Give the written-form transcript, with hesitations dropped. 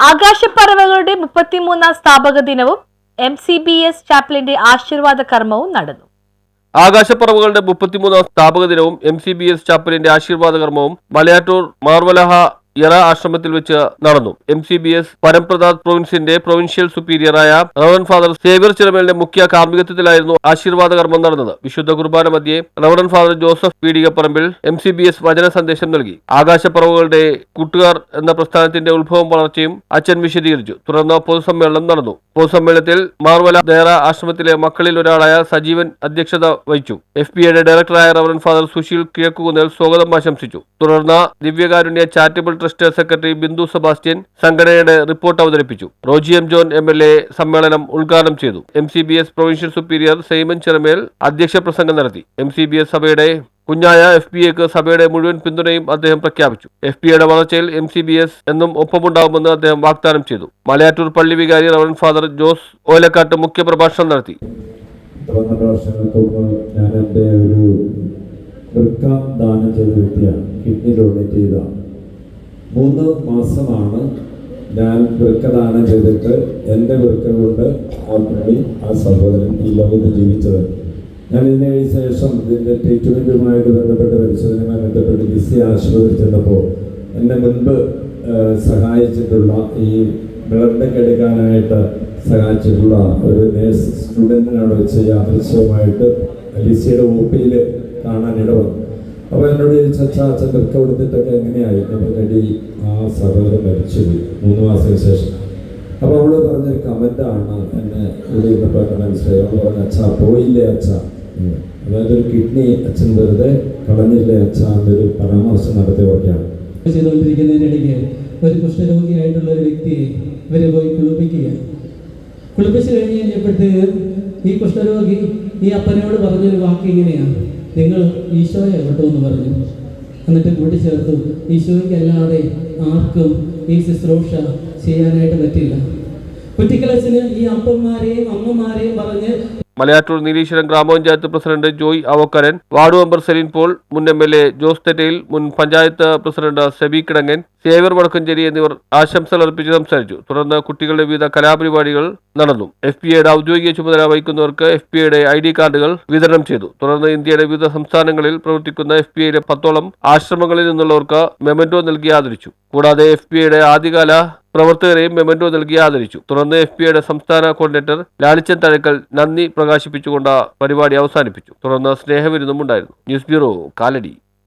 ആകാശപ്പറവകളുടെ 33ാം സ്ഥാപക ദിനവും MCBS ചാപ്പലിന്റെ ആശീർവാദ കർമ്മവും നടന്നു. ആകാശപ്പറവകളുടെ 33ാം സ്ഥാപക ദിനവും MCBS ചാപ്പലിന്റെ ആശീർവാദ കർമ്മവും മലയാറ്റൂർ മാർവലഹ യറ ആശ്രമത്തിൽ വെച്ച് നടന്നു. MCBS പരംപ്രദാത് പ്രൊവിൻസിന്റെ പ്രൊവിൻഷ്യൽ സുപ്പീരിയറായ റവറൻ ഫാദർ സേവ്യർ ചിറമേലിന്റെ മുഖ്യ കാർമ്മികത്വത്തിലായിരുന്നു ആശീർവാദ കർമ്മം നടന്നത്. വിശുദ്ധ കുർബാന മധ്യേ reverend father Joseph Peedikaparambil MCBS വചന സന്ദേശം നൽകി. ആകാശപ്പറവുകളുടെ കൂട്ടുകാർ എന്ന പ്രസ്ഥാനത്തിന്റെ ഉത്ഭവം വളർച്ചയും അച്ഛൻ വിശദീകരിച്ചു. തുടർന്ന് പൊതുസമ്മേളനം നടന്നു. പൊതുസമ്മേളനത്തിൽ മാർവല ദേറ ആശ്രമത്തിലെ മക്കളിൽ ഒരാളായ സജീവൻ അധ്യക്ഷത വഹിച്ചു. FPAയുടെ ഡയറക്ടറായ റവറൻ ഫാദർ സുശീൽ കിഴക്കുകുന്നേൽ സ്വാഗതം ആശംസിച്ചു. തുടർന്ന് ദിവ്യകാരുണ്യ charitable trust secretary Bindu Sebastian സംഘടനയുടെ റിപ്പോർട്ട് അവതരിപ്പിച്ചു. റോജി എം ജോൺ MLA സമ്മേളനം ഉദ്ഘാടനം ചെയ്തു. MCBS provincial superior Simon Chiramel അധ്യക്ഷ പ്രസംഗം നടത്തി. MCBS സഭയുടെ കുഞ്ഞായ FPAക്ക് സഭയുടെ മുഴുവൻ പിന്തുണയും അദ്ദേഹം പ്രഖ്യാപിച്ചു. FPAയുടെ വളർച്ചയിൽ MCBS എന്നും ഒപ്പമുണ്ടാകുമെന്ന് അദ്ദേഹം വാഗ്ദാനം ചെയ്തു. മലയാറ്റൂർ പള്ളി വികാരി റവറൻ ഫാദർ ജോസ് ഓലക്കാട്ട് മുഖ്യപ്രഭാഷണം നടത്തി. ഞാൻ എൻ്റെ ഒരു വൃക്ക ദാനം ചെയ്ത വ്യക്തിയാണ്. കിഡ്നി ഡൊണേറ്റ് ചെയ്ത 3 മാസമാണ് ഞാൻ വൃക്ക ദാനം ചെയ്തിട്ട് എൻ്റെ വൃക്ക കൊണ്ട് ആ സഹോദരൻ ഈ ലോകത്ത് ജീവിച്ചത്. ഞാൻ ഇതിന് ശേഷം ഇതിൻ്റെ ട്രീറ്റ്മെൻറ്റുമായിട്ട് ബന്ധപ്പെട്ട് പരിശോധനയുമായി ബന്ധപ്പെട്ട് ലിസി ആശുപത്രി ചെന്നപ്പോൾ എന്നെ മുൻപ് സഹായിച്ചിട്ടുള്ള ഈ ബ്ലഡ് എടുക്കാനായിട്ട് സഹായിച്ചിട്ടുള്ള ഒരു നേഴ്സ് സ്റ്റുഡൻറ്റിനോട് വെച്ച് യാദൃശ്യമായിട്ട് ലിസിയുടെ OPയിൽ കാണാൻ ഇടവന്നു. അപ്പോൾ എന്നോട് ചോദിച്ചാൽ അച്ഛൻ വൃക്ക കൊടുത്തിട്ടൊക്കെ എങ്ങനെയായിരുന്നു റെഡി ആ സഹോദരൻ മരിച്ചുപോയി 3 മാസത്തിന് ശേഷം. അപ്പോൾ അവള് പറഞ്ഞൊരു കമൻ്റാണ് എന്നെ ഇവിടെ ഇരുന്നപ്പോൾ മനസ്സിലായി. അവൾ പറഞ്ഞ അച്ഛാ പോയില്ലേ അച്ഛാ, അതായത് ഒരു കിഡ്നി അച്ഛൻ വെറുതെ കളഞ്ഞില്ലേ അച്ഛാ എന്നൊരു പരാമർശം നടത്തിയൊക്കെയാണ്. ചെയ്തുകൊണ്ടിരിക്കുന്നതിനിടയ്ക്ക് ഒരു കുഷ്ഠരോഗിയായിട്ടുള്ള ഒരു വ്യക്തിയെ ഇവരെ പോയി കുളിപ്പിക്കുകയാണ്. കുളിപ്പിച്ച് കഴിഞ്ഞ് കഴിഞ്ഞപ്പോഴത്തേക്ക് ഈ കുഷ്ഠരോഗി ഈ അപ്പനോട് പറഞ്ഞൊരു വാക്ക് ഇങ്ങനെയാണ്: നിങ്ങൾ ഈശോയെ വിട്ടു എന്ന് പറഞ്ഞു. എന്നിട്ട് കൂട്ടിച്ചേർത്തു, ഈശോയ്ക്കല്ലാതെ ആർക്കും ഈ ശുശ്രൂഷ ചെയ്യാനായിട്ട് പറ്റില്ല. കുട്ടിക്കളച്ചിന് ഈ അപ്പന്മാരെയും അമ്മമാരെയും പറഞ്ഞ് Malayattoor Neeleeswaram Grama Panchayat president Joy Avakkaran, ward member Celine Paul, മുൻ MLA ജോസ് തെറ്റയിൽ, മുൻ പഞ്ചായത്ത് പ്രസിഡന്റ് സെബി കിടങ്ങൻ, സേവ്യർ വടക്കഞ്ചേരി എന്നിവർ ആശംസകൾ അർപ്പിച്ച് സംസാരിച്ചു. തുടർന്ന് കുട്ടികളുടെ വിവിധ കലാപരിപാടികൾ നടന്നു. FPAയുടെ ഔദ്യോഗിക ചുമതല വഹിക്കുന്നവർക്ക് FPAയുടെ ID കാർഡുകൾ വിതരണം ചെയ്തു. തുടർന്ന് ഇന്ത്യയുടെ വിവിധ സംസ്ഥാനങ്ങളിൽ പ്രവർത്തിക്കുന്ന FPAയുടെ 10ഓളം ആശ്രമങ്ങളിൽ നിന്നുള്ളവർക്ക് മെമന്റോ നൽകി ആദരിച്ചു. കൂടാതെ FPAയുടെ ആദ്യകാല പ്രവർത്തകരെയും മെമന്റോ നൽകി ആദരിച്ചു. തുടർന്ന് FPAയുടെ സംസ്ഥാന കോർഡിനേറ്റർ ലാലിച്ചൻ തഴക്കൽ നന്ദി പ്രകാശിപ്പിച്ചുകൊണ്ട് പരിപാടി അവസാനിപ്പിച്ചു. തുടർന്ന് സ്നേഹവിരുന്നും ഉണ്ടായിരുന്നു. News bureau, Kalady.